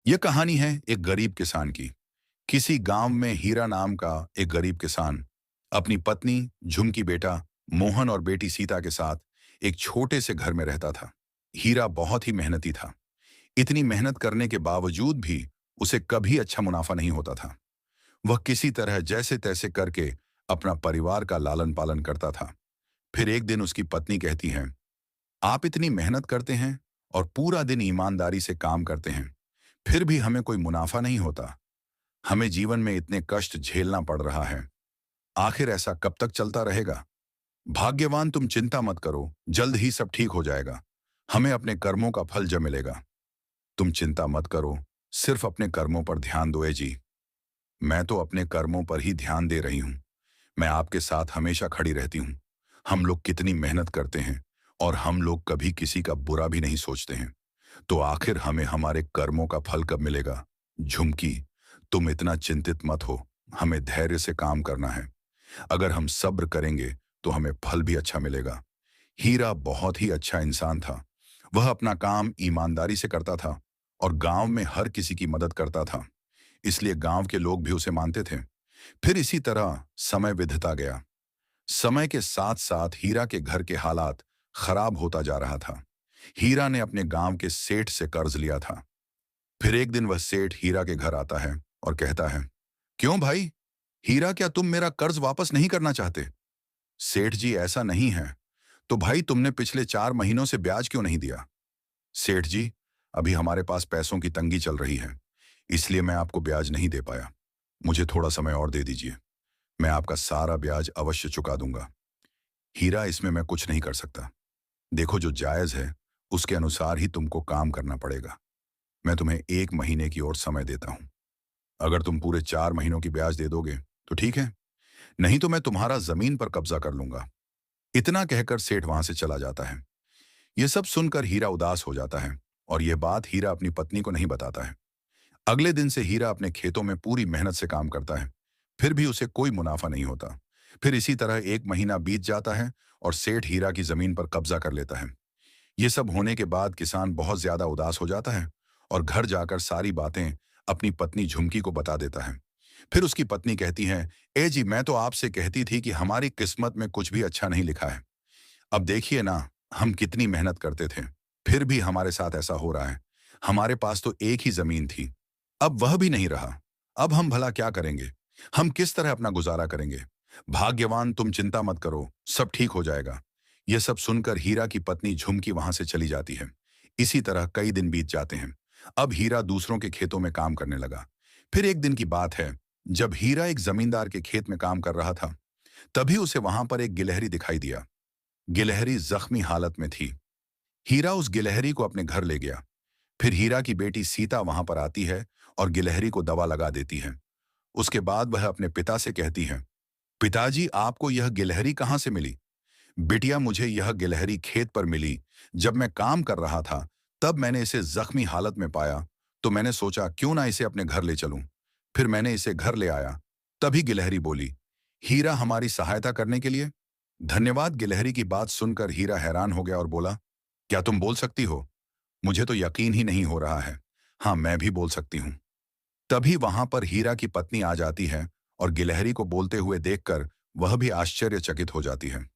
यह कहानी है एक गरीब किसान की। किसी गांव में हीरा नाम का एक गरीब किसान अपनी पत्नी, झुमकी बेटा मोहन और बेटी सीता के साथ एक छोटे से घर में रहता था। हीरा बहुत ही मेहनती था। इतनी मेहनत करने के बावजूद भी उसे कभी अच्छा मुनाफा नहीं होता था। वह किसी तरह जैसे तैसे करके अपना परिवार का लालन पालन करता था। फिर एक दिन उसकी पत्नी कहती है, आप इतनी मेहनत करते हैं और पूरा दिन ईमानदारी से काम करते हैं, फिर भी हमें कोई मुनाफा नहीं होता। हमें जीवन में इतने कष्ट झेलना पड़ रहा है। आखिर ऐसा कब तक चलता रहेगा? भाग्यवान, तुम चिंता मत करो, जल्द ही सब ठीक हो जाएगा। हमें अपने कर्मों का फल जब मिलेगा। तुम चिंता मत करो, सिर्फ अपने कर्मों पर ध्यान दो। जी, मैं तो अपने कर्मों पर ही ध्यान दे रही हूँ। मैं आपके साथ हमेशा खड़ी रहती हूँ। हम लोग कितनी मेहनत करते हैं और हम लोग कभी किसी का बुरा भी नहीं सोचते हैं। तो आखिर हमें हमारे कर्मों का फल कब मिलेगा? झुमकी, तुम इतना चिंतित मत हो। हमें धैर्य से काम करना है। अगर हम सब्र करेंगे तो हमें फल भी अच्छा मिलेगा। हीरा बहुत ही अच्छा इंसान था। वह अपना काम ईमानदारी से करता था और गांव में हर किसी की मदद करता था। इसलिए गांव के लोग भी उसे मानते थे। फिर इसी तरह समय बीतता गया। समय के साथ साथ हीरा के घर के हालात खराब होता जा रहा था। हीरा ने अपने गांव के सेठ से कर्ज लिया था। फिर एक दिन वह सेठ हीरा के घर आता है और कहता है, क्यों भाई? हीरा, क्या तुम मेरा कर्ज वापस नहीं करना चाहते? सेठ जी, ऐसा नहीं है। तो भाई, तुमने पिछले 4 महीनों से ब्याज क्यों नहीं दिया? सेठ जी, अभी हमारे पास पैसों की तंगी चल रही है, इसलिए मैं आपको ब्याज नहीं दे पाया। मुझे थोड़ा समय और दे दीजिए, मैं आपका सारा ब्याज अवश्य चुका दूंगा। हीरा, इसमें मैं कुछ नहीं कर सकता। देखो, जो जायज है उसके अनुसार ही तुमको काम करना पड़ेगा। मैं तुम्हें 1 महीने की और समय देता हूं। अगर तुम पूरे 4 महीनों की ब्याज दे दोगे तो ठीक है, नहीं तो मैं तुम्हारा जमीन पर कब्जा कर लूंगा। इतना कहकर सेठ वहां से चला जाता है। यह सब सुनकर हीरा उदास हो जाता है और यह बात हीरा अपनी पत्नी को नहीं बताता है। अगले दिन से हीरा अपने खेतों में पूरी मेहनत से काम करता है, फिर भी उसे कोई मुनाफा नहीं होता। फिर इसी तरह 1 महीना बीत जाता है और सेठ हीरा की जमीन पर कब्जा कर लेता है। ये सब होने के बाद किसान बहुत ज्यादा उदास हो जाता है और घर जाकर सारी बातें अपनी पत्नी झुमकी को बता देता है। फिर उसकी पत्नी कहती है, ए जी, मैं तो आपसे कहती थी कि हमारी किस्मत में कुछ भी अच्छा नहीं लिखा है। अब देखिए ना, हम कितनी मेहनत करते थे, फिर भी हमारे साथ ऐसा हो रहा है। हमारे पास तो एक ही जमीन थी, अब वह भी नहीं रहा। अब हम भला क्या करेंगे? हम किस तरह अपना गुजारा करेंगे? भाग्यवान, तुम चिंता मत करो, सब ठीक हो जाएगा। यह सब सुनकर हीरा की पत्नी झुमकी वहां से चली जाती है। इसी तरह कई दिन बीत जाते हैं। अब हीरा दूसरों के खेतों में काम करने लगा। फिर एक दिन की बात है, जब हीरा एक जमींदार के खेत में काम कर रहा था, तभी उसे वहां पर एक गिलहरी दिखाई दिया। गिलहरी जख्मी हालत में थी। हीरा उस गिलहरी को अपने घर ले गया। फिर हीरा की बेटी सीता वहां पर आती है और गिलहरी को दवा लगा देती है। उसके बाद वह अपने पिता से कहती है, पिताजी, आपको यह गिलहरी कहां से मिली? बिटिया, मुझे यह गिलहरी खेत पर मिली। जब मैं काम कर रहा था तब मैंने इसे जख्मी हालत में पाया, तो मैंने सोचा क्यों ना इसे अपने घर ले चलूं। फिर मैंने इसे घर ले आया। तभी गिलहरी बोली, हीरा, हमारी सहायता करने के लिए धन्यवाद। गिलहरी की बात सुनकर हीरा हैरान हो गया और बोला, क्या तुम बोल सकती हो? मुझे तो यकीन ही नहीं हो रहा है। हाँ, मैं भी बोल सकती हूँ। तभी वहां पर हीरा की पत्नी आ जाती है और गिलहरी को बोलते हुए देखकर वह भी आश्चर्यचकित हो जाती है।